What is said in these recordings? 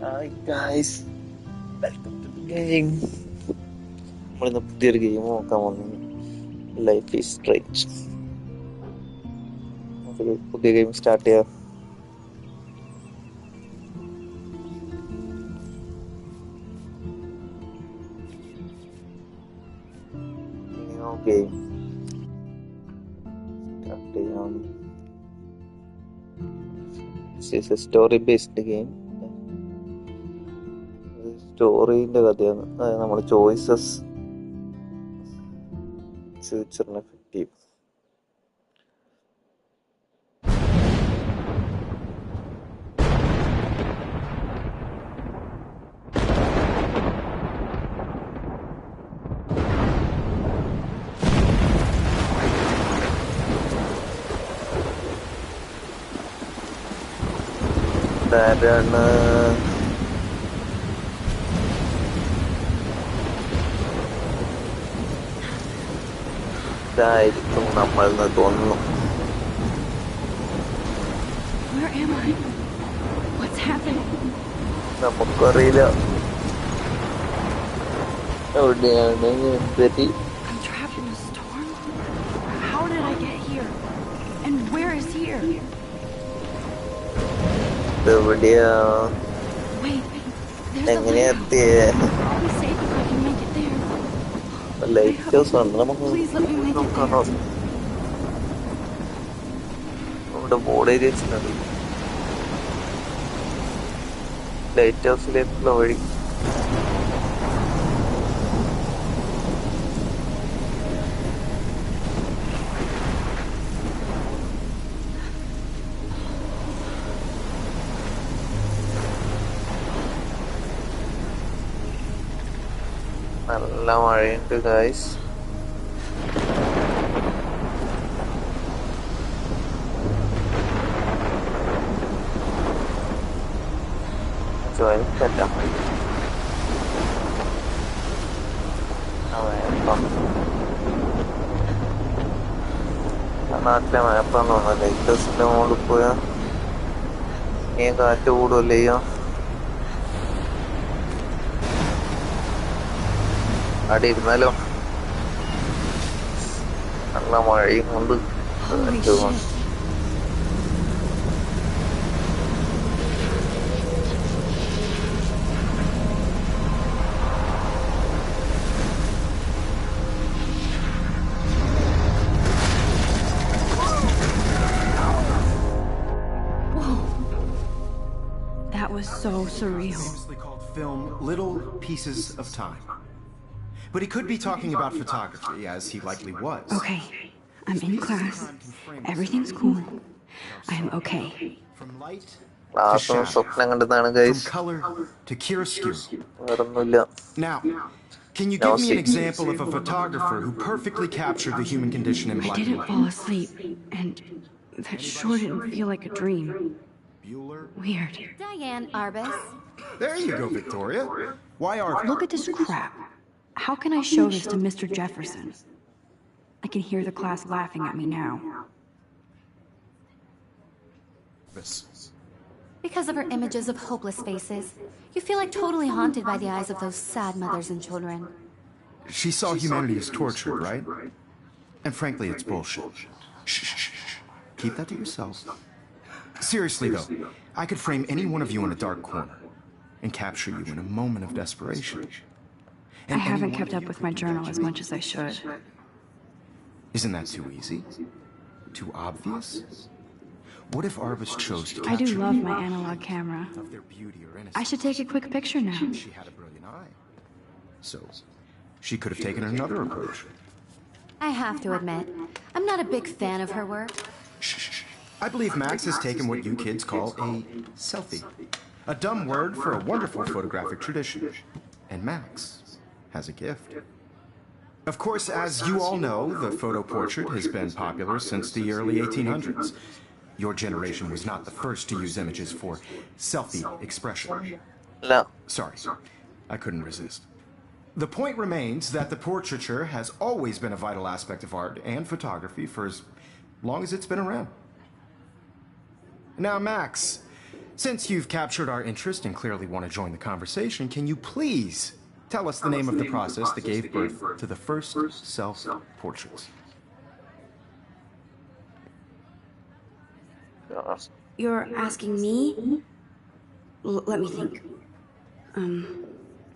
Hi guys, welcome to the game. നമ്മളിന്ന് പുതിയൊരു game നോക്കാൻ വന്നു. Life is strange. നമുക്കൊരു പുതിയ ഗെയിം സ്റ്റാർട്ട് ചെയ്യാം. ഗെയിം സ്റ്റാർട്ട് ചെയ്യാം. Story based game. സ്റ്റോറിന്റെ കഥയാണ്. അതായത് നമ്മുടെ ചോയ്സസ് ഫ്യൂച്ചറിനെ എഫക്ട് ചെയ്യും. ആരാണ് ഇതായിരിക്കും നമ്മളെന്ന് തോന്നുന്നു. നമുക്കറിയില്ല എവിടെയാണ് എന്തൊരു എവിടെയാ എങ്ങനെയാ എത്തിയേ? ലൈറ്റ് ഹൗസ് ആണ്. നമുക്ക് നോക്കാനോ? നമ്മുടെ ബോർഡ് ഏരിയ വെച്ചിട്ടുണ്ട്. ലൈറ്റ് ഹൗസിലേക്കുള്ള വഴി. നല്ല മഴയുണ്ട് ഗൈസ്. നാട്ടിലെ മാപ്പാന്ന് തോന്നുന്നു. ലൈറ്റ് ഹൗസിന്റെ മുകളിൽ പോയാ ഈ കാറ്റ് കൂടുമല്ലേ ചെയ്യാം. അവിടെ ഇരുന്നാലോ? നല്ല മഴയും കൊണ്ട് That was so surreal. Famously called film Little Pieces of Time. But he could be talking about photography, as he likely was. Okay, I'm in class. Everything's cool. I'm okay. From light to shadow, from color to chiaroscuro. Now, can you give me an example of a photographer who perfectly captured the human condition in black and white? I didn't fall asleep, and that sure didn't feel like a dream. Bueller? Weird. Diane Arbus. There you go, Victoria. Why Arbus? Look at this crap. How can I show this to Mr. Jefferson? I can hear the class laughing at me now. Because of her images of hopeless faces, you feel like totally haunted by the eyes of those sad mothers and children. She saw humanity as tortured, right? And frankly, it's bullshit. Shh. Keep that to yourself. Seriously, though, I could frame any one of you in a dark corner and capture you in a moment of desperation. I haven't kept up with my journal as much as I should. Isn't that too easy? Too obvious? What if Arbus chose to capture I do love my analog camera. of their beauty or innocence? I should take a quick picture now. She had a brilliant eye. So, she could have taken another approach. I have to admit, I'm not a big fan of her work. Shh. I believe Max has taken what you kids call a selfie. A dumb word for a wonderful photographic tradition. And Max has a gift. Of course, as you all know, the photo portrait has been popular since the early 1800s. Your generation was not the first to use images for selfie expression. No. Sorry, I couldn't resist. The point remains that the portraiture has always been a vital aspect of art and photography for as long as it's been around. Now, Max, Since you've captured our interest and clearly want to join the conversation, can you please tell us the name of the process that gave birth to the first self-portraits? You're asking me? Let me think.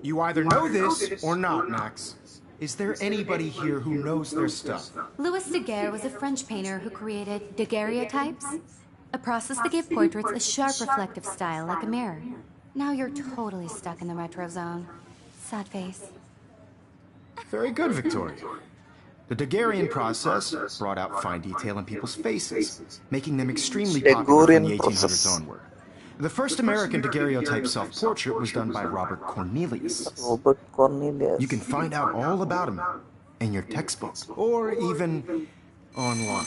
You either know this or not, Max. Is there anybody here who knows their stuff? Louis Daguerre was a French painter who created daguerreotypes, a process that gave portraits a sharp reflective style like a mirror. Now you're totally stuck in the retro zone. Sad face. Very good, Victoria. The Daguerrean process brought out fine detail in people's faces, making them extremely popular from the 1800s onward. The first American daguerreotype self-portrait was done by Robert Cornelius. Robert Cornelius. You can find out all about him in your textbook, or even online.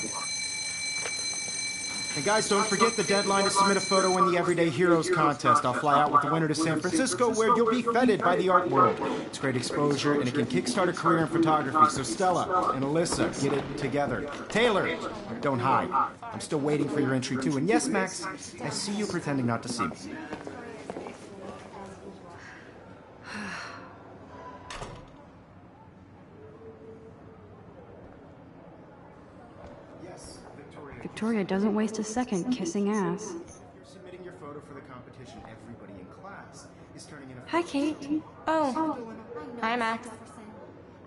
And guys, don't forget the deadline to submit a photo in the Everyday Heroes contest. I'll fly out with the winner to San Francisco, where you'll be feted by the art world. It's great exposure, and it can kickstart a career in photography. So Stella and Alyssa, get it together. Taylor, don't hide. I'm still waiting for your entry too. And yes, Max, I see you pretending not to see me. Victoria doesn't waste a second kissing ass. You're submitting your photo for the competition. Everybody in class is turning in a Hi, Kate. Oh, hi, Max.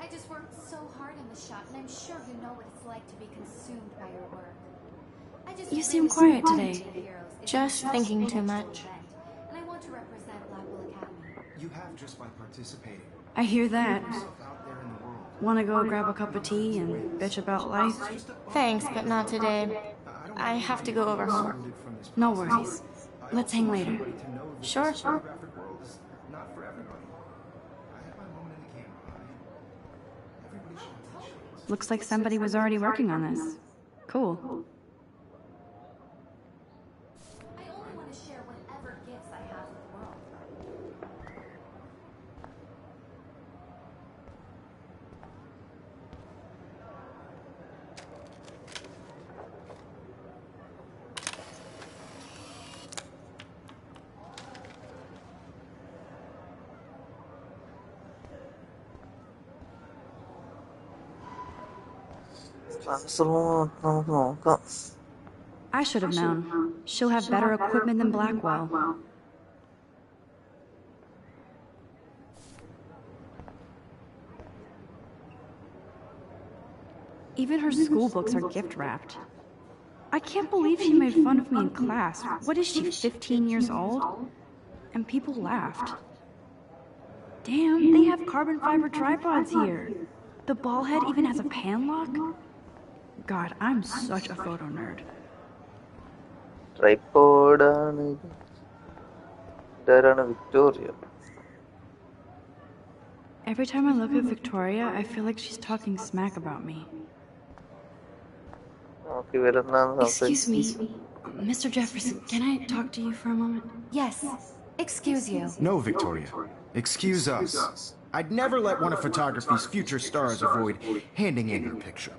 I just worked so hard in the shop, and I'm sure you know what it's like to be consumed by your work. You seem quiet today. Just thinking too much. And I want to represent Blackwell Academy. You have just by participating. I hear that. Out there in the world. Wanna go grab a cup of tea and bitch about life? Thanks, but not today. I have to go over homework. No worries. Let's hang later. Sure. Photographic world is not for everybody. I had my moment in the camera. Everybody should appreciate. Looks like somebody was already working on this. Cool. I only want to share whatever gifts I have with the world. നമുക്ക് നോക്കാം. I should have known. She'll have better equipment than Blackwell. Even her school books are gift wrapped. I can't believe she made fun of me in class. What is she, 15 years old? And people laughed. Damn, they have carbon fiber tripods here. The ball head even has a pan lock? God, I'm such a photo nerd. Tripod ആണ് ഇത്. ഇതാരാണ് Victoria? Every time I look at Victoria, I feel like she's talking smack about me. നോക്കി വരുന്ന Excuse me, Mr. Jefferson, can I talk to you for a moment? Yes. Excuse you. No, Victoria. Excuse us. I'd never let one of photography's future stars avoid handing in her picture.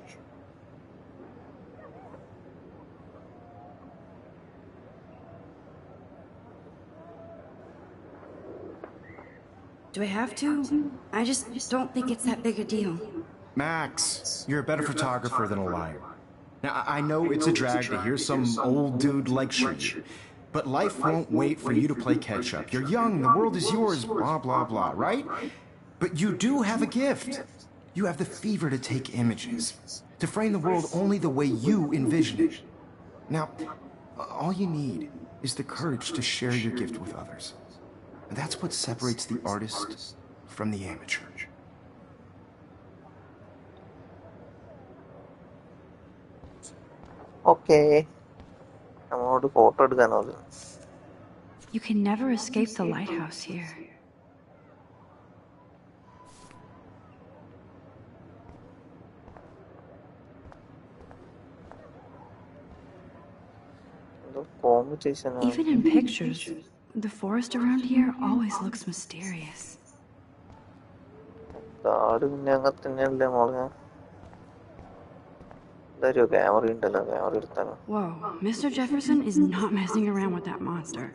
Do I have to? I just don't think it's that big a deal. Max, you're a better photographer than a liar. Now, I know it's a drag to hear some old dude lecture you, but life won't wait for you to play catch-up. You're young, the world is yours, blah, blah, blah, right? But you do have a gift. You have the fever to take images, to frame the world only the way you envision it. Now, all you need is the courage to share your gift with others. And that's what separates the artist from the amateur. Okay, നമ്മളോട് photo എടുക്കാനോ? You can never escape the lighthouse here. Competition Even in pictures, the forest around here always looks mysterious. കാട് പിന്നെ അങ്ങനെ തന്നെയല്ലേ മോളെ? എന്തായാലും camera ഉണ്ടല്ലോ, camera എടുത്താലോ? Whoa, Mr. Jefferson is not messing around with that monster.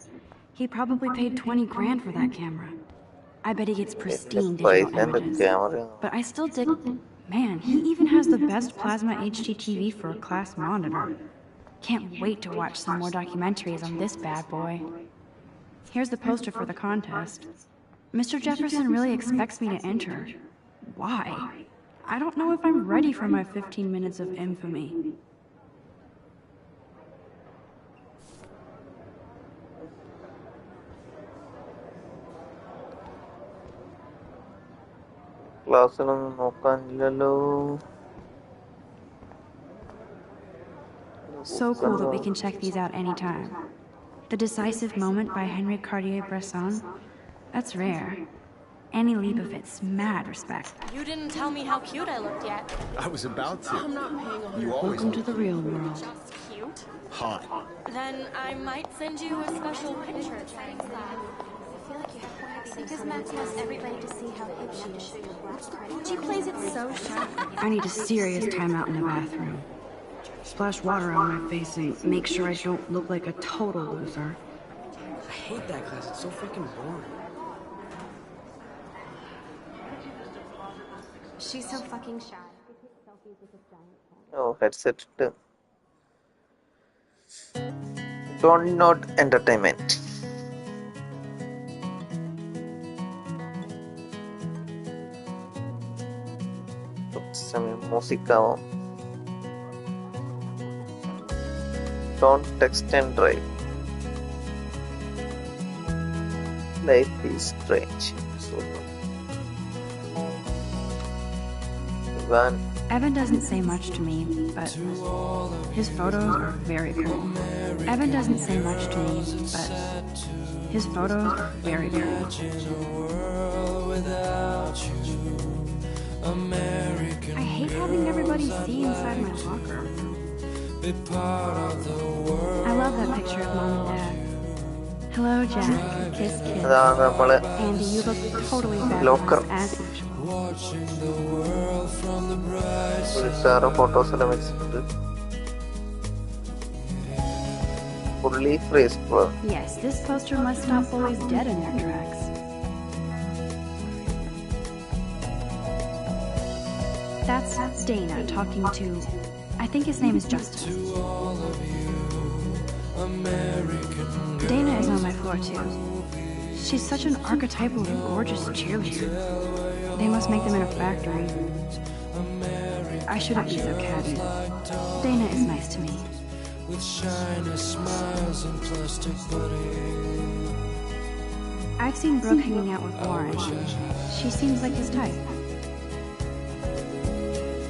He probably paid 20 grand for that camera. I bet he gets pristine Price digital and the images. camera. But I still dig... Man, he even has the best plasma HDTV for a class monitor. Can't wait to watch some more documentaries on this bad boy. Here's the poster for the contest. Mr. Jefferson really expects me to enter. Why? I don't know if I'm ready for my 15 minutes of infamy. ക്ലാസ്സിലൊന്നും നോക്കാനില്ലല്ലോ. So cool that we can check these out anytime. The Decisive Moment by Henry Cartier-Bresson. That's rare. Any leap of it's mad respect. You didn't tell me how cute I looked yet. I was about to. I'm not paying all You always Welcome to the real world. just cute. hot. Then I might send you a special picture. Because Max wants everybody to see how hip she is. She plays it so sharp. I need a serious timeout in the bathroom. Splash water on my face and make sure I don't look like a total loser. I hate that class. It's so freaking boring. She's so fucking shy. Oh, headset. Don't not entertainment. സമയം മ്യൂസിക്കാവാം. Don't text and drive. Life is strange. Van. Evan doesn't say much to me, but his photos are very cool. Evan doesn't say much to me, but his photos are very cool. I hate having everybody see inside my locker. I love that picture of Mom and Dad. Hello, Jack. Kiss, kiss. അതാണ് നമ്മള് Andy, you look totally Locker. badass as usual. വീട്ടുകാരുടെ photos എല്ലാം വെച്ചിട്ടുണ്ട്. Fully phrase. Yes, this poster must stop bullies dead in their tracks. That's Dana talking to... I think his name is Justice. Dana is on my floor too. She's such an archetypal gorgeous cheerleader. They must make them in a factory. I shouldn't be so catty. Dana is nice to me. I've seen Brooke hanging out with Warren. She seems like his type.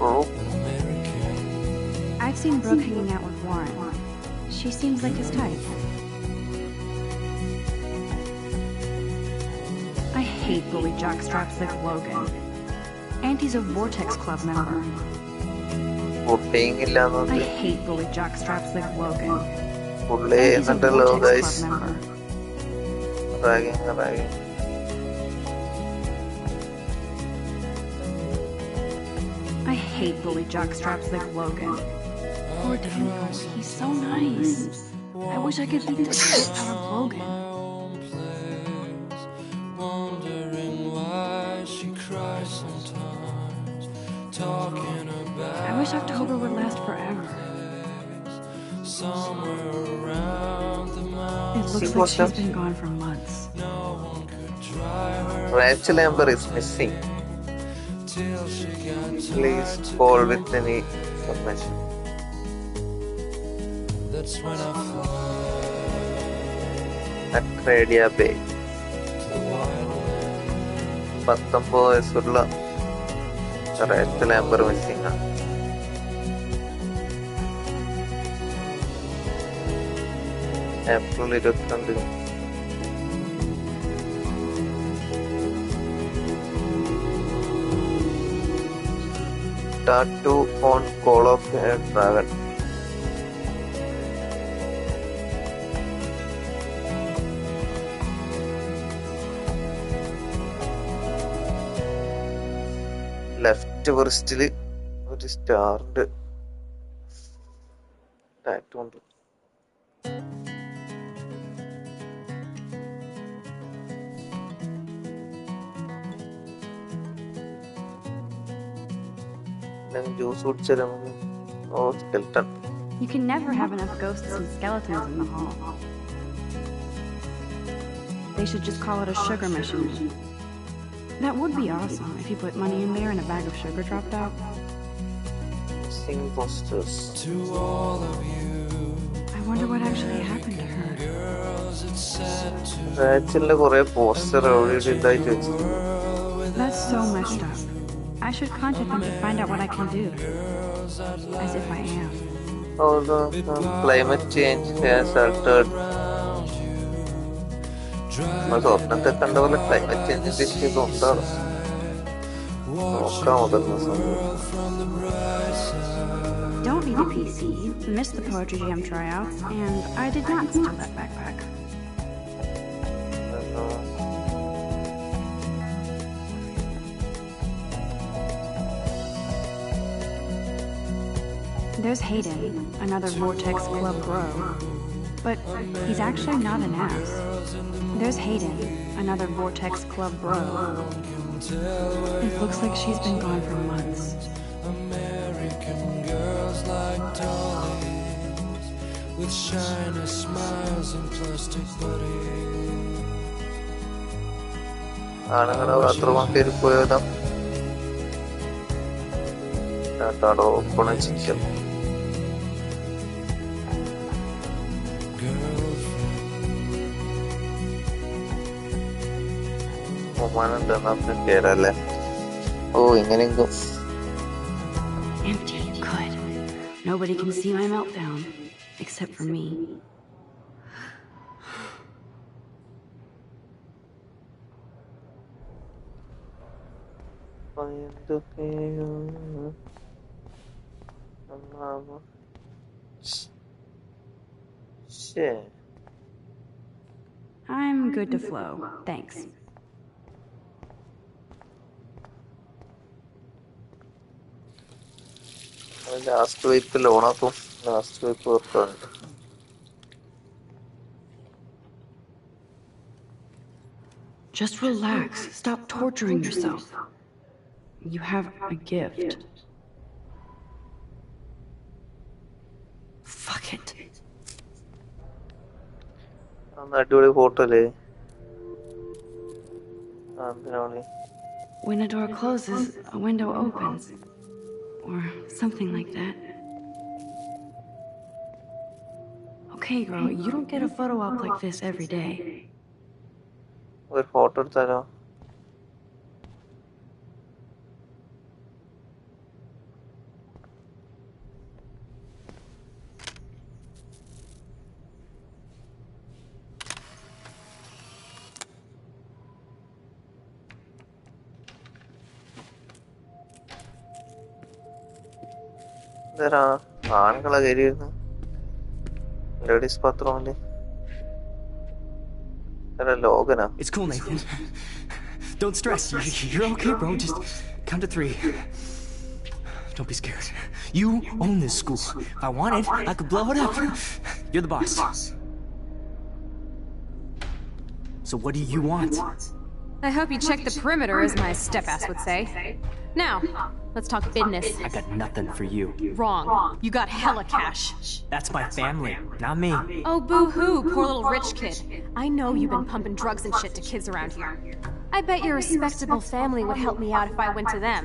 Oh, I've seen Brooke hanging out with Warren. She seems like his type. I hate bully jockstraps like Logan. Auntie's a Vortex Club member. Potting I ഇല്ലാന്നത് hate bully jockstraps like Logan. പുള്ളി Auntie's a എന്നിട്ടല്ലോ Vortex guys. Club member. Ragging. I hate bully jockstraps like Logan. Poor Daniel, he's so nice. I wish I could beat the shit out of Logan. I wish October would last forever. It looks like she's been gone for months. Rachel Amber is missing. Please call with any information. Arcadia Bay. 19 വയസ്സുള്ള Rachel Amber missing ആണ്. April 22. Tattoo on Call of a Dragon. Left വെറിസ്റ്റില് ഒരു സ്റ്റാറിന്റെ tattoo ഉണ്ട്. Juice കുടിച്ചാൽ നമുക്ക് oh skeleton. You can never have enough ghosts and skeletons in the hall. They should just call it a sugar machine. That would be awesome if you put money in there and a bag of sugar dropped out. Sing posters. I wonder what actually happened to her. റാച്ചലിന്റെ കുറെ poster അവിടെ ഇതായിട്ട് വെച്ചു. That's so messed up. I should contact them to find out what I can do. As if I am. Although climate change has altered. സ്വപ്നത്തെ കണ്ട പോലെ climate ചേഞ്ചിന്റെ issue ഉണ്ടാണ്. നോക്കാം മുതൽ Don't need a PC, missed the Poetry Jam tryouts, and I did not steal that backpack. There's Hayden, another Vortex Club bro. But he's actually not an ass. There's Hayden, another Vortex Club bro. It looks like she's been gone for months. American girls like dollies with shiny smiles and plastic bodies. ആണുങ്ങളെ ബാത്റൂമിൽ കയറി പോയതാ. Open chicken കേരല്ലേ. ഓ ഇങ്ങനെയെങ്കിലും Empty, good. Nobody can see my meltdown, except for me. I'm good to flow, thanks. Last week ലോണാക്കും. Last week വർക്കുണ്ട്. Just relax. Stop torturing yourself. You have a gift. Fuck it. അടിപൊളി photo അല്ലേ? When a door closes, a window opens. Or something like that. Okay, girl, you don't get a photo op like this every day. ഒരു photo എടുത്താലോ? ആണുങ്ങളെ കയറിയിരുന്നു ladies ബാത്റൂമില്. ലോകനാ. It's cool, Nathan. Don't stress. You're okay, bro. Just count to 3. Don't be scared. You own this school. If I wanted, I could blow it up. You're the boss. So what do you want? I hope you check the perimeter, as my step-ass would say. Now, let's talk business. I got nothing for you. Wrong. You got hella cash. That's my family, not me. Oh, boo-hoo, poor little rich kid. I know you've been pumping drugs and shit to kids around here. I bet your respectable family would help me out if I went to them.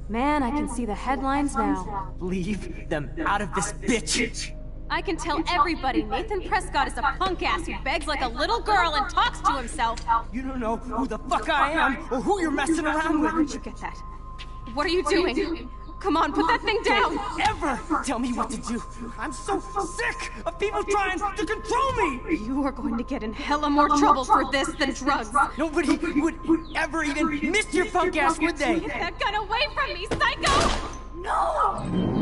Man, I can see the headlines now. Leave them out of this bitch! I can tell everybody Nathan Prescott is a punk ass who begs like a little girl and talks to himself. You don't know who the fuck I am or who you're messing around with. Where'd you get that? What are you doing? Come on, put that thing down! Don't ever tell me what to do! I'm so sick of people trying to control me! You are going to get in hella more trouble for this than drugs. Nobody would ever even miss your punk ass, would they? Get that gun away from me, psycho! No!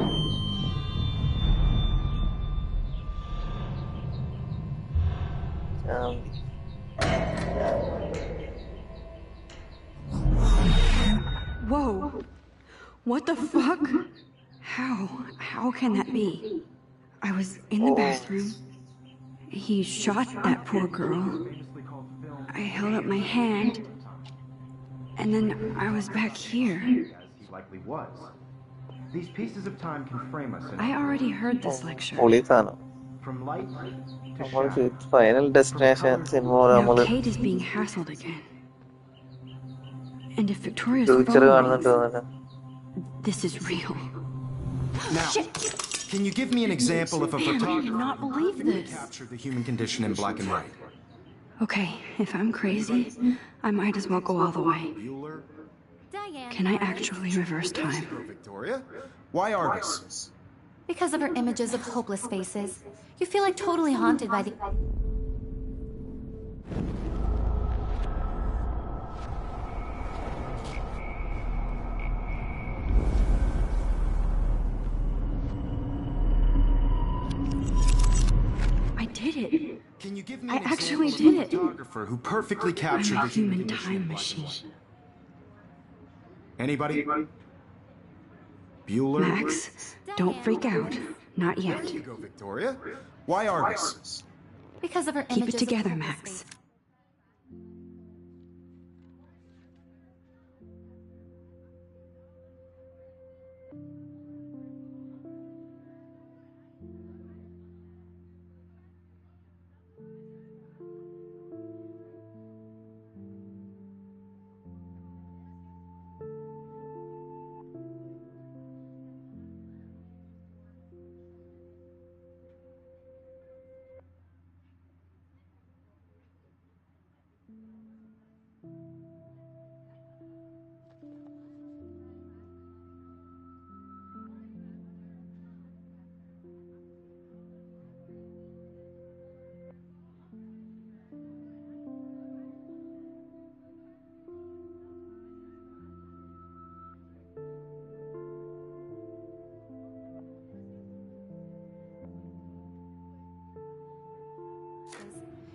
Whoa. What the fuck? How can that be? I was in the bathroom. He shot that poor girl. I held up my hand. And then I was back here. He likely was. These pieces of time can frame us in I already heard this lecture. പൊളി സാധനം. from light to നമ്മൾ shadow. Final destination cinema Now നമ്മള് Kate is being hassled again. And if Victoria's future phone കാണുന്നുണ്ട് rings, തോന്നുന്നു. this is real. Now, can you give me an example of a Man, I photographer cannot believe who this. captured the human condition in black and white? Okay, if I'm crazy, I might as well go all the way. Bueller? Diane. Can I actually reverse time? Victoria? Why Argus? Because of her images of hopeless faces, you feel like totally haunted by the... I did it. Can you give me I an actually example of did a it. photographer who perfectly captured I'm a the human human condition in time black and machine. white? Anybody? Bueller? Max, don't freak out. Not yet. There you go, Victoria. Why Argus? Because of her Keep images it together, of Max. hopeless faces.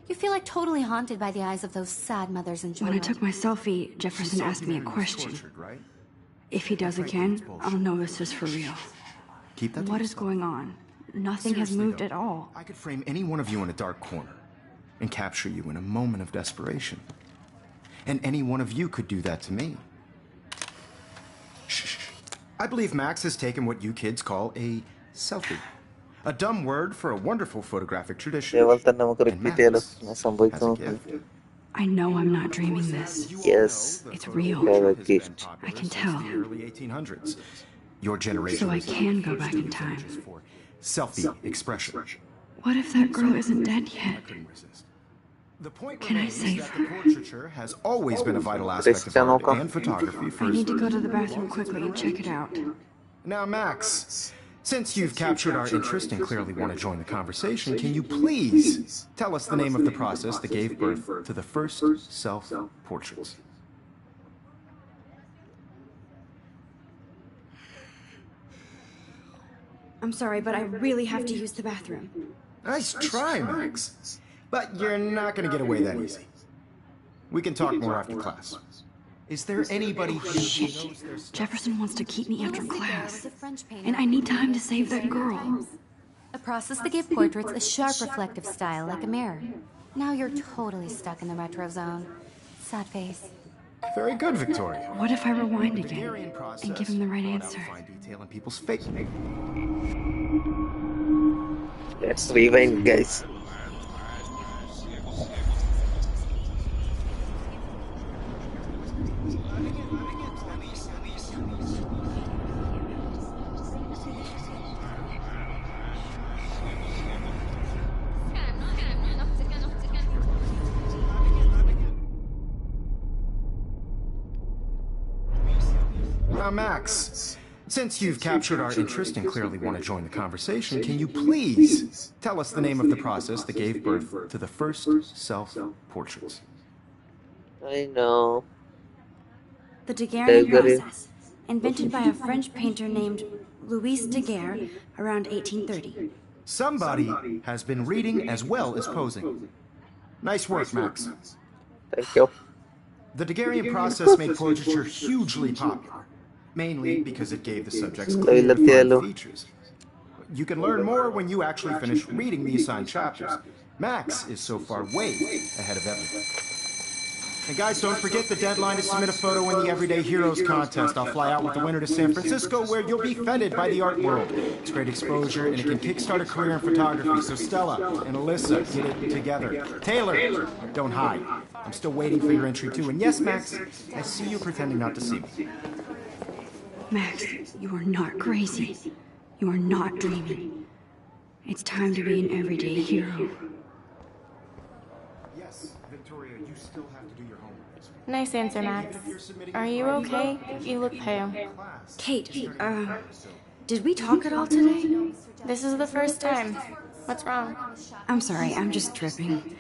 You feel like totally haunted by the eyes of those sad mothers in When I Georgia. took my selfie, Jefferson asked me a question. Tortured, right? If he does again, I'll know this is for real. Keep that to What is yourself. going on? Nothing has Seriously, moved though, at all. I could frame any one of you in a dark corner and capture you in a moment of desperation. And any one of you could do that to me. Shh. I believe Max has taken what you kids call a selfie. A dumb word for a wonderful photographic tradition. ഇതേപോലെ തന്നെ നമുക്ക് And repeat ചെയ്യാലോ Max ഞാൻ has സംഭവിക്കാൻ a നോക്കുന്നു. gift. I know I'm not dreaming this. Yes. It's real. have a Has been gift. popular I can since tell. the early 1800s. Your generation So I was the can go first back to in use time. images for selfie expression. What if that girl isn't dead yet? I couldn't resist. The point Can I remains save that her? the portraiture has always been a vital aspect of art and photography for I need to go to the bathroom quickly and check it out. Now, Max, since you've captured our interest and clearly want to join the conversation, can you please tell us the name of the process that gave birth to the first self-portraits? I'm sorry, but I really have to use the bathroom. Nice try, Max. But you're not going to get away that easy. We can talk more after class. Is there anybody here who Shit. knows their stuff? Jefferson wants to keep me after Louis Daguerre class. was a French painter And I need who time to created save that girl. daguerreotypes, a process that gave portraits a sharp reflective style like a mirror. Now you're totally stuck in the retro zone. Sad face. Very good, Victoria. What if I rewind again Daguerrean process and give him the right brought out answer? fine detail in people's face. Let's rewind, guys. Now, Max, since you've captured our interest and clearly want to join the conversation, can you please tell us the name of the process that gave birth to the first self-portraits? I know. The Daguerrean Daguerre. process, invented by a French painter named Louis Daguerre around 1830. Somebody has been reading as well as posing. Nice work, Max. Thank you. The Daguerrean process made portraiture hugely popular, mainly because it gave the subjects clear, defined features. You can learn more when you actually finish reading the assigned chapters. Max is so far way ahead of everyone. And guys, don't forget the deadline to submit a photo in the Everyday Heroes contest. I'll fly out with the winner to San Francisco, where you'll be feted by the art world. It's great exposure, and it can kickstart a career in photography. So Stella and Alyssa, get it together. Taylor, don't hide. I'm still waiting for your entry too. And yes, Max, I see you pretending not to see me. Max, you are not crazy. You are not dreaming. It's time to be an everyday hero. Yes, Victoria, you still have to do your homework this week. Nice answer, Max. Are you okay? You look pale. Kate, did we talk at all today? This is the first time. What's wrong? I'm sorry, I'm just dripping.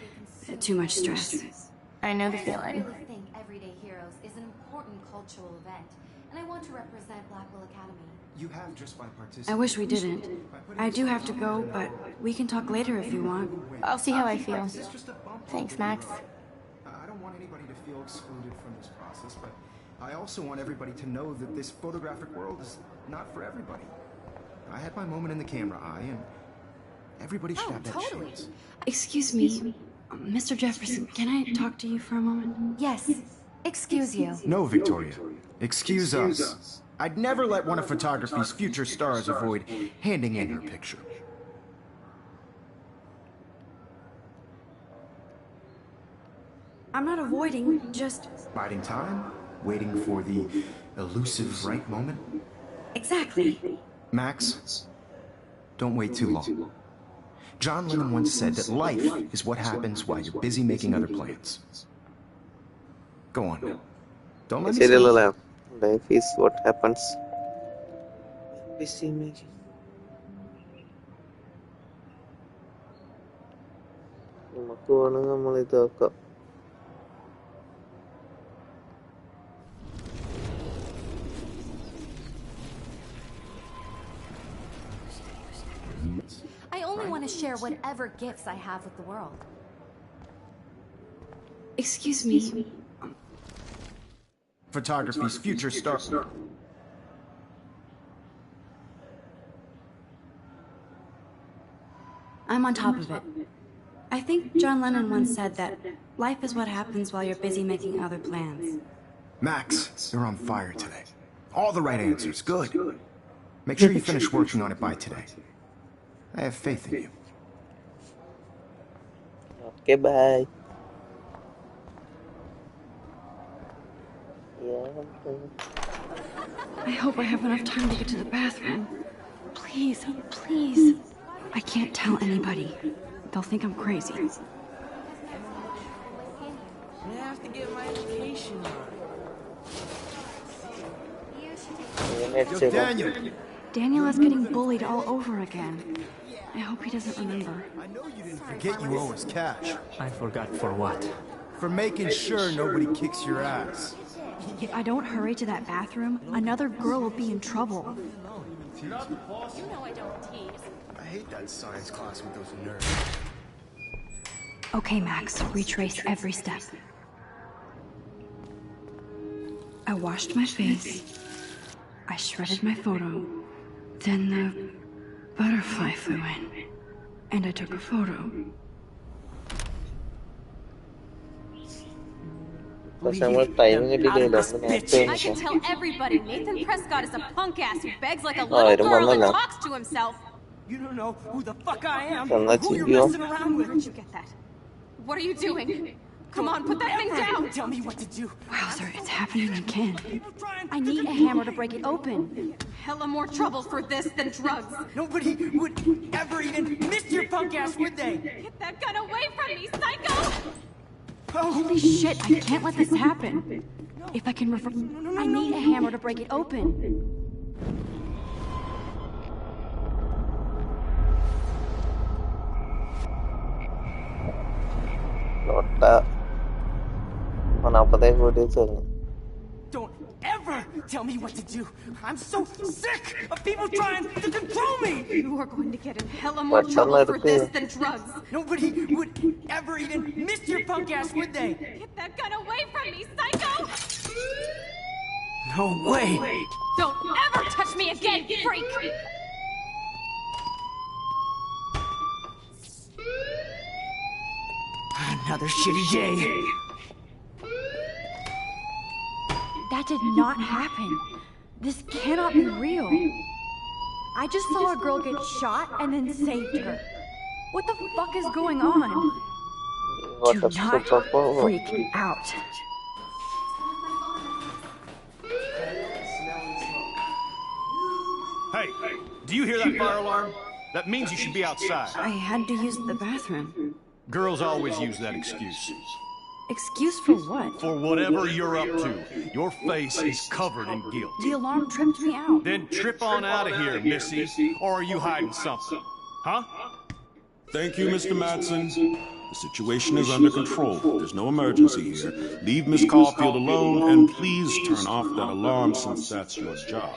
Too much stress. I know the I feeling. really think Everyday Heroes is an important cultural event, and I want to represent Blackwell Academy. You have just by participating. I wish we didn't. I do have to go, but we can talk later if you want. I'll see how I feel. Thanks, Max. I don't want anybody to feel excluded from this process, but I also want everybody to know that this photographic world is not for everybody. I had my moment in the camera eye, and everybody should have that chance. Excuse me, Mr. Jefferson, can I talk to you for a moment? Yes, excuse you. No, Victoria. Excuse us. I'd never let one of photography's future stars avoid handing in her picture. I'm not avoiding, just... Biding time, waiting for the elusive right moment. Exactly. Max, don't wait too long. John Lennon once said that life is what happens while you're busy making other plans. Go on now. Don't let me Serial stop. alarm. Life is what happens. Busy making. നമുക്ക് വേണമെങ്കിൽ നമ്മൾ ഇതാക്കാം. I only want to share whatever gifts I have with the world. Excuse me. Photography's future star. I'm on top of it. I think John Lennon once said that life is what happens while you're busy making other plans. Max, you're on fire today. All the right answers. Good. Make sure you finish working on it by today. I have faith in you. Okay, bye. Yeah. I hope I have enough time to get to the bathroom. Please, please. I can't tell anybody. They'll think I'm crazy. I have to get my education on. Yo, Daniel! Daniel is getting bullied all over again. I hope he doesn't remember. I know you didn't forget you owe us cash. I forgot for what? For making sure nobody kicks your ass. If I don't hurry to that bathroom, another girl will be in trouble. You know I don't tease. I hate that science class with those nerds. Okay, Max, retrace every step. I washed my face. I shredded my photo. Then the butterfly flew in. And I took a photo. I can tell everybody Nathan Prescott is a punk ass who begs like a little girl and talks to himself. You don't know who the fuck I am, Who who you're you're messing around with. Where'd you get that? What are you doing? Come on, put that thing down! Tell me what to do. Wowzer, it's happening again. Trying I need a hammer to break it open. Hella more trouble for this than drugs. Nobody would ever even miss your punk ass, would they? Get that gun away from me, psycho! Holy shit, I can't let this happen. If I can I need a hammer to break it open. Don't ever tell me what to do. I'm so sick of people trying to control me. You are going to get in hella more trouble for this than drugs. Nobody would ever even miss your punk ass, would they? Get that gun away from me, psycho! No way. Don't ever touch me again, freak! Another shitty day. That did not happen. This cannot be real. I just saw a girl get shot and then saved her. What the fuck is going on? What Do a not super freak out. Hey, do you hear that fire alarm? That means you should be outside. I had to use the bathroom. Girls always use that excuse. Excuse for what? For whatever you're up to, your face is covered in guilt. The alarm tripped me out. Then trip on out of here, Missy. Or are you hiding something? Huh? Thank you, Mr. Madsen. The situation is under control. There's no emergency here. Leave Miss Caulfield alone, and please turn off that alarm since that's your job.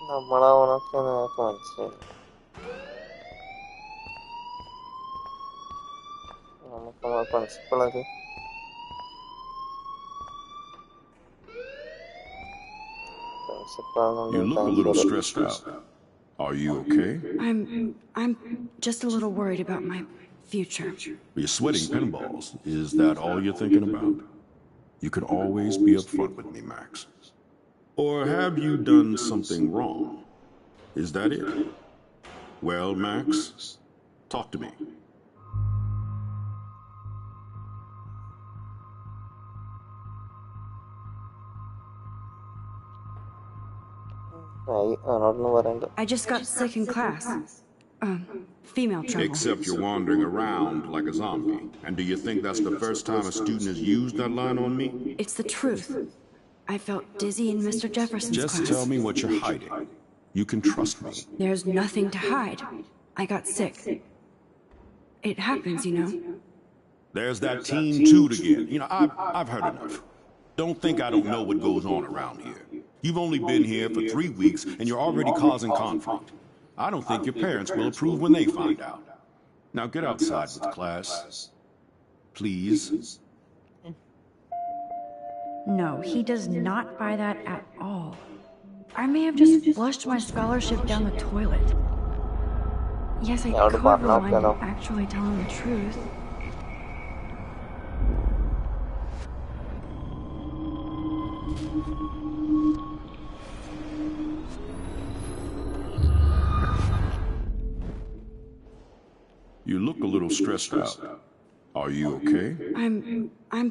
നമ്മളവനൊക്കെ നിനക്ക് മനസ്സിലായി. നമുക്ക് നമ്മുടെ പ്രിൻസിപ്പളൊക്കെ You look a little stressed out. Are you okay? I'm just a little worried about my future. You're sweating pinballs. Is that all you're thinking about? You can always be upfront with me, Max. Or have you done something wrong? Is that it? Well, Max, talk to me. അവനോടൊന്നും പറയണ്ട. I just got sick in class. Female trouble. Except you're wandering around like a zombie. And do you think that's the first time a student has used that line on me? It's the truth. I felt dizzy in Mr. Jefferson's Just class. tell me what you're hiding. You can trust me. There's nothing to hide. I got sick. It happens, you know. There's that teen toot again. You know, I've heard enough. Don't think I don't know what goes on around here. You've only been here for 3 weeks, and you're already causing conflict. I don't think your parents will approve when they find out. Now get outside with class. Please. No, he does not buy that at all. I may have just flushed my scholarship down the toilet. Yes, I could rewind and actually tell him the truth. You look a little stressed out. Are you okay? I'm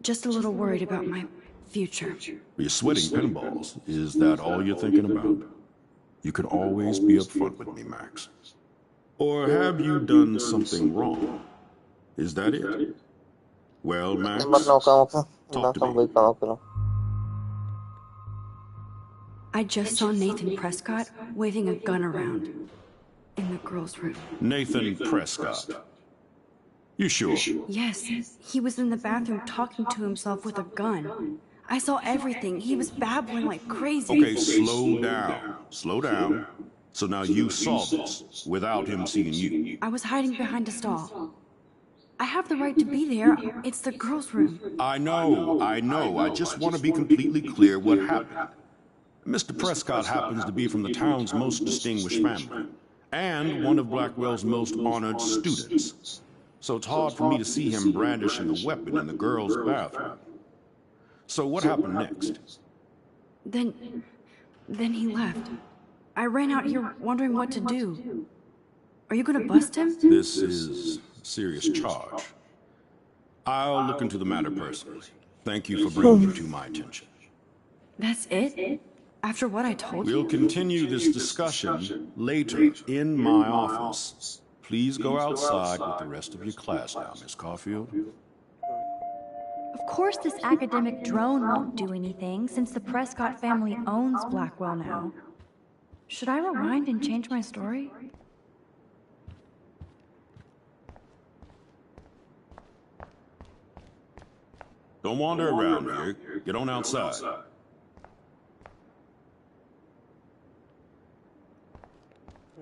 just a little worried about my future. You're sweating pinballs. Is that all you're thinking about? You can always be upfront with me, Max. Or have you done something wrong? Is that it? Well, Max, talk to me. I just saw Nathan Prescott waving a gun around in the girls' room. Nathan Prescott. You sure? Yes, he was in the bathroom talking to himself with a gun. I saw everything. He was babbling like crazy. Okay, slow down. Slow down. So now you saw this without him seeing you. I was hiding behind a stall. I have the right to be there. It's the girls' room. I know. I just want to be completely clear what happened. Mr. Prescott happens to be from the town's most distinguished family, and one of Blackwell's most honored students. So it's hard for me to see him brandishing a weapon in the girls' bathroom. So what happened next? Then he left. I ran out here wondering what to do. Are you gonna bust him? This is a serious charge. I'll look into the matter personally. Thank you for bringing it to my attention. That's it? After what I told you? We'll continue this discussion later in my office. Please go outside with the rest of your class now, Miss Caulfield. Of course this academic drone won't do anything, since the Prescott family owns Blackwell now. Should I rewind and change my story? Don't wander around here. Get on outside.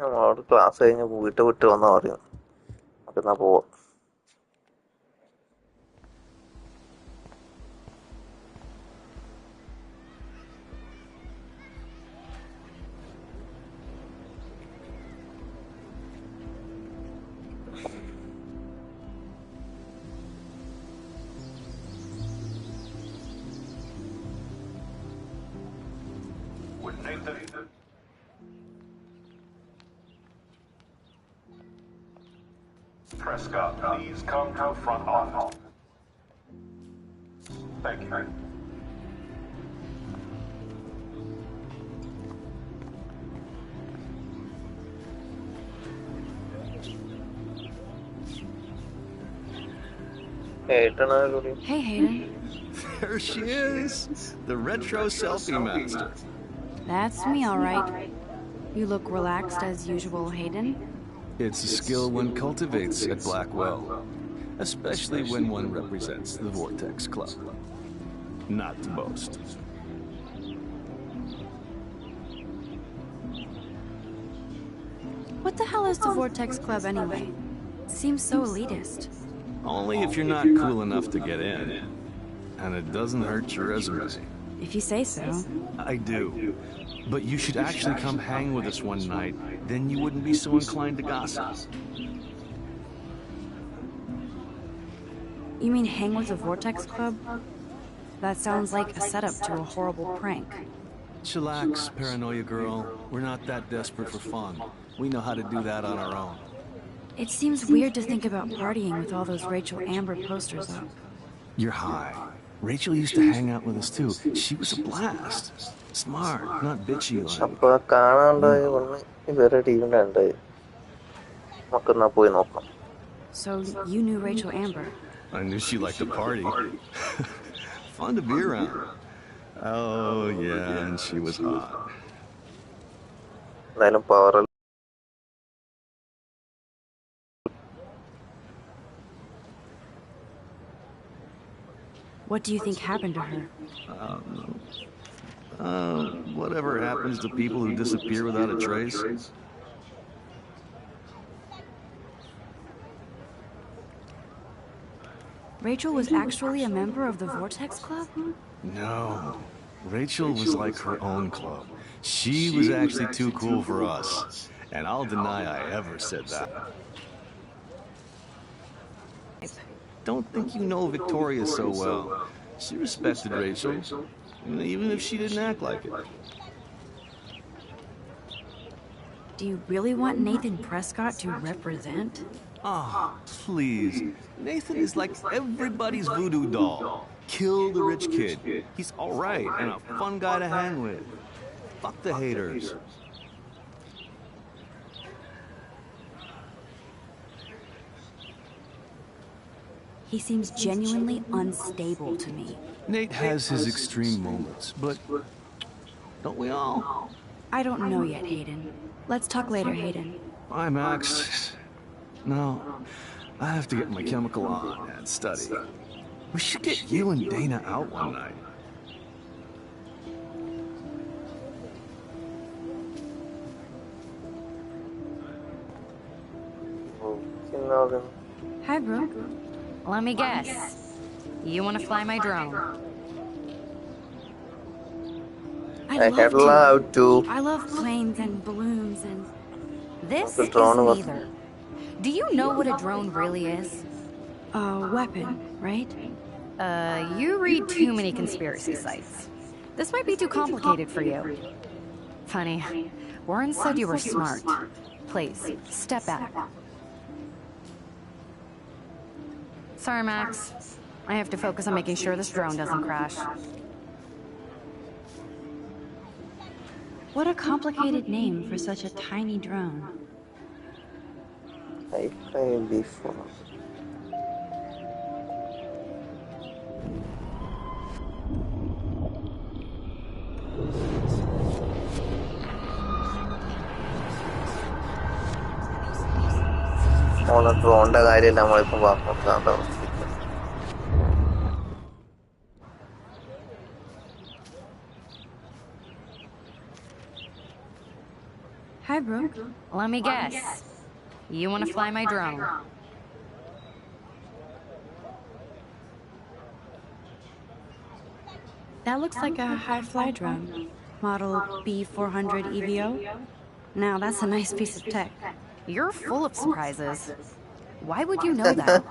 നമ്മളോട് class കഴിഞ്ഞ് വീട്ട് വിട്ട് വന്നാ പറയുന്നത്. നമുക്കെന്നാ പോവാം. Prescott, please come to the front office. Thank you. Hey, Hayden. There she is, the retro selfie master. That's me, all right. You look relaxed as usual, Hayden. It's a skill one cultivates at Blackwell, especially when one represents the Vortex Club. Not to boast. What the hell is the Vortex Club anyway? It seems so elitist. Only if you're not cool enough to get in. And it doesn't hurt your resume. If you say so. I do. But you should actually come hang with us one night, then you wouldn't be so inclined to gossip. You mean hang with the Vortex Club? That sounds like a setup to a horrible prank. Chillax, paranoia girl. We're not that desperate for fun. We know how to do that on our own. It seems weird to think about partying with all those Rachel Amber posters up. You're high. Rachel used to hang out with us too. She was a blast. Smart, not bitchy like. So you knew Rachel Amber? I knew she liked to party. Fun to be around. Oh yeah, and she was hot. What do you think happened to her? Whatever happens to people who disappear without a trace. Rachel was actually a member of the Vortex Club? No. Rachel was like her own club. She was actually too cool for us. And I'll deny I ever said that. Don't think you know Victoria so well. She respected Rachel, even if she didn't act like it. Do you really want Nathan Prescott to represent? Ah, please. Nathan is like everybody's voodoo doll. Kill the rich kid. He's alright and a fun guy to hang with. Fuck the haters. He seems genuinely unstable to me. Nate has his extreme moments, but don't we all? I don't know yet, Hayden. Let's talk later, Hayden. Bye, Max. No, I have to get my chemical on and study. We should get you and Dana out one night. Hi, Brooke. Let me guess. You want to fly my drone? I'd love to. I love planes and balloons and... This is neither. Do you know what a drone really is? A weapon, right? You read too many conspiracy sites. This might be too complicated for you. Funny, Warren said you were smart. Please, step back. Sorry, Max. I have to focus on making sure this drone doesn't crash. What a complicated name for such a tiny drone. ഡ്രോണിന്റെ കാര്യം നമ്മളിപ്പോ പറഞ്ഞോ. Hi, Brooke. Let me guess. You want to fly my drone? That looks like a high-fly drone. Model B400 EVO. Now, that's a nice piece of tech. You're full of surprises. Why would you know that?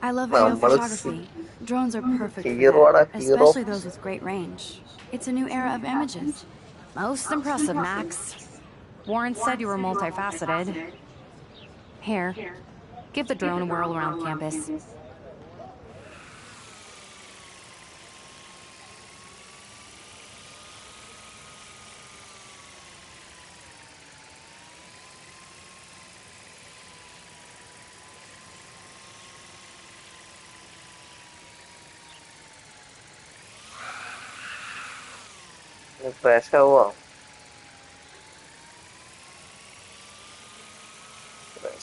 I love aerial photography. Drones are perfect for that, especially those with great range. It's a new era of images. Most impressive, Max. Warren said you were multifaceted. Here, Give the drone a whirl around campus. Pressure हुआ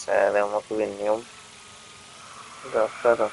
saya ada mau William daftar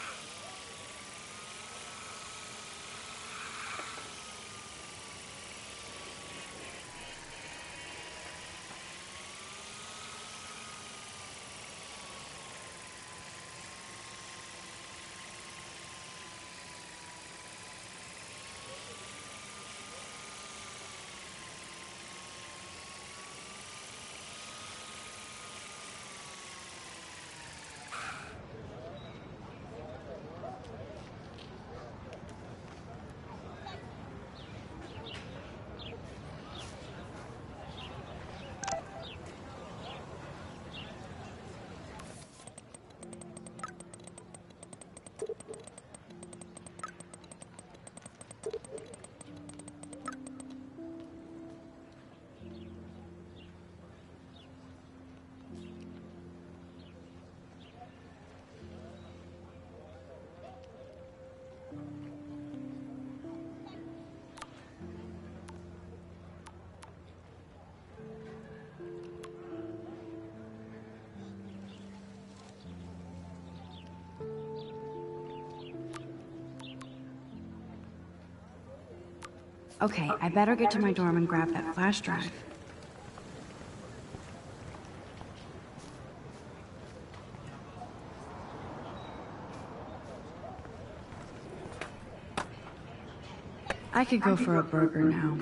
Okay, I better get to my dorm and grab that flash drive. I could go for a burger now.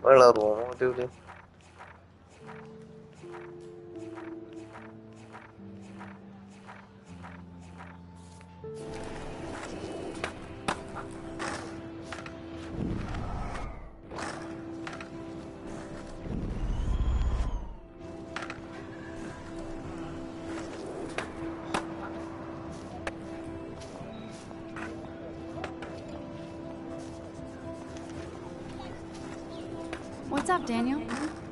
Wala room dude. What's up, Daniel?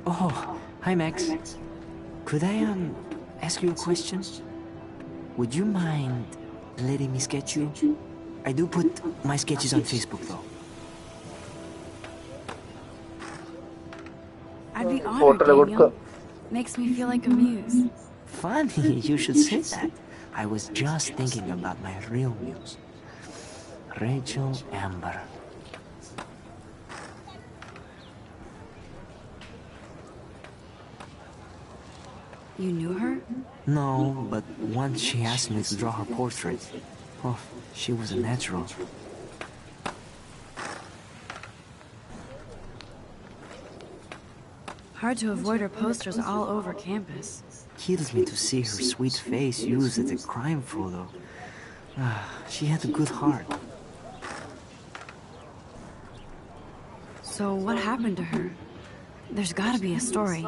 Oh, hi Max. Could I, ask you a question? Would you mind letting me sketch you? I do put my sketches on Facebook, though. I'd be honored, Daniel. Makes me feel like a muse. Funny, you should say that. I was just thinking about my real muse. Rachel Amber. You knew her? No, but once she asked me to draw her portrait. Oh, she was a natural. Hard to avoid her posters all over campus. Kills me to see her sweet face used as a crime photo. She had a good heart. So what happened to her? There's gotta be a story.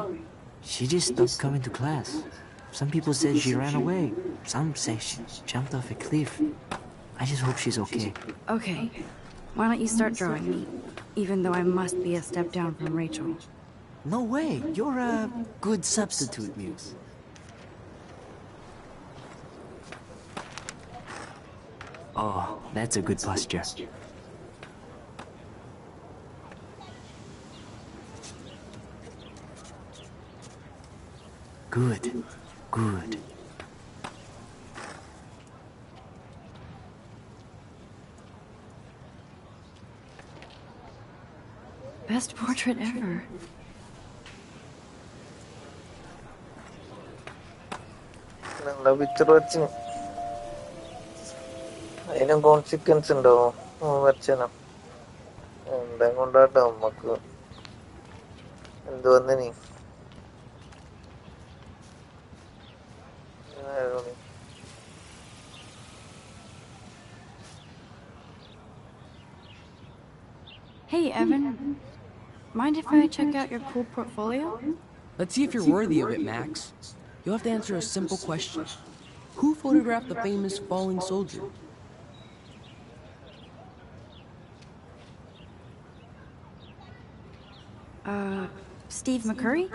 She just stopped coming to class. Some people said she ran away. Some say she jumped off a cliff. I just hope she's okay. Okay. Why don't you start drawing me? Even though I must be a step down from Rachel. No way. You're a good substitute, Muse. Oh, that's a good posture. Good. Good. Best portrait ever. നല്ല picture വെച്ച് അതിനും consequence ഉണ്ടാവും വരച്ചനോ എന്താ കൊണ്ടാട്ടോ നമ്മക്ക് എന്ത് വന്നിനി Hey, Evan. Mind if I check out your cool portfolio? Let's see if you're worthy of it, Max. You'll have to answer a simple question. Who photographed the famous falling soldier? Steve McCurry?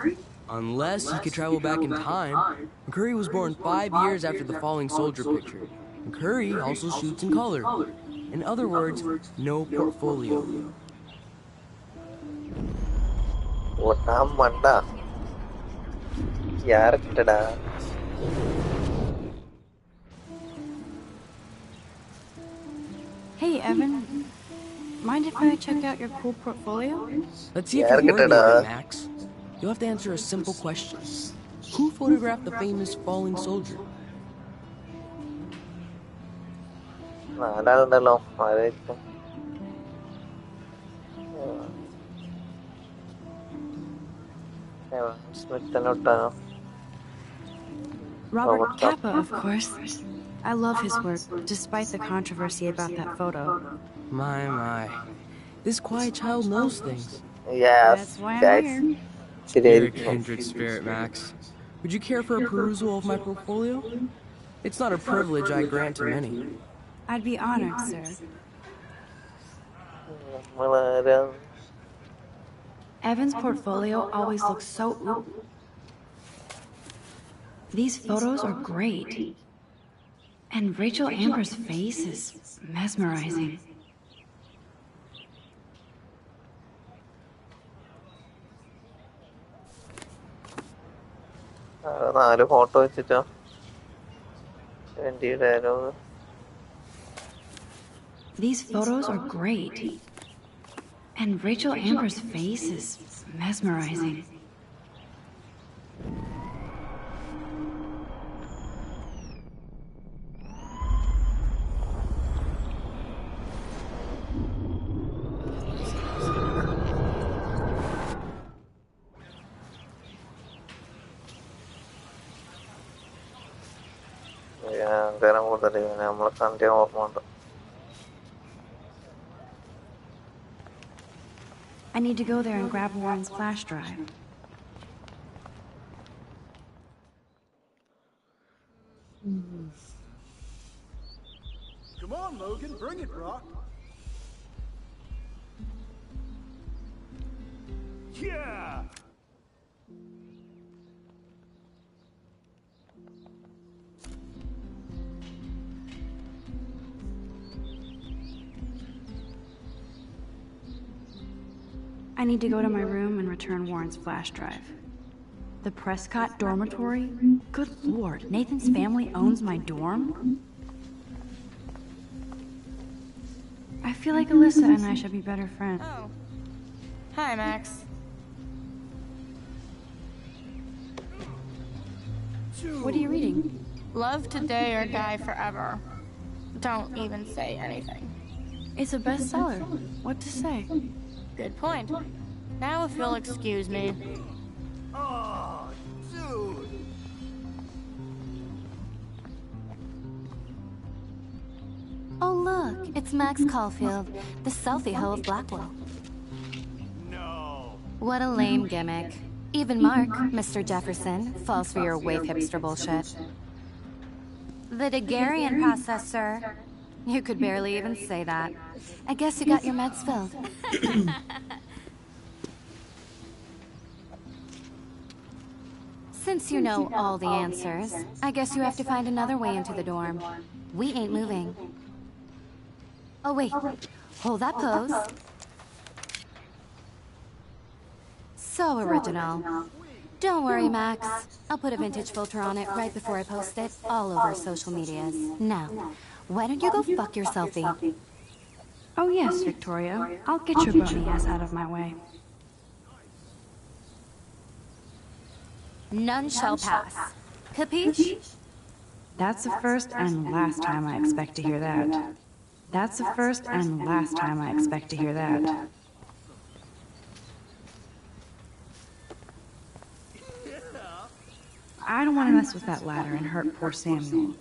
Unless he could travel back in time. McCurry was born 5 years after the falling soldier picture. McCurry also shoots in color. In other words, no portfolio. Manda. Yarakada. Hey, Evan. Mind if I check out your cool portfolio? Let's see if you're worthy of it, Max. You'll have to answer a simple question. Who photographed the famous falling soldier? Robert Capa, of course. I love his work, despite the controversy about that photo. My. This quiet child knows things. Yes, that's why I'm here. You're a kindred spirit, Max. Would you care for a perusal of my portfolio? It's not a privilege I grant to many. I'd be honored, sir. Evan's portfolio always looks so... These photos are great. And Rachel Amber's face is mesmerizing. Photo വെച്ചിട്ടോ dialogue. These photos are great. And Rachel Amber's face is mesmerizing. I need to go there and grab Warren's flash drive. Come on, Logan, bring it, Brock. Yeah! I need to go to my room and return Warren's flash drive. The Prescott dormitory? Good lord, Nathan's family owns my dorm? I feel like Alyssa and I should be better friends. Oh. Hi, Max. What are you reading? Love Today or Die Forever. Don't even say anything. It's a bestseller. What to say? Good point. Now if you'll excuse me. Oh, dude. Oh, look, it's Max Caulfield, the selfie hoe of Blackwell. No. What a lame gimmick. Even Mark, Mr. Jefferson, falls for your wave hipster bullshit. The Daguerrean process, sir. You could barely even say that. I guess you got your meds filled. Since you know all the answers, I guess you have to find another way into the dorm. We ain't moving. Oh, wait. Hold that pose. So original. Don't worry, Max. I'll put a vintage filter on it right before I post it all over social medias. Now, why don't you go fuck your selfie? Oh yes, Victoria. I'll get your bony ass out of my way. None shall pass. Capiche? That's the first and last time I expect to hear that. That's the first and last time I expect to hear that. I don't want to mess with that ladder and hurt poor Samuel.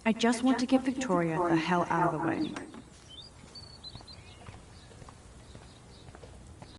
I just want to get Victoria the hell out of the way.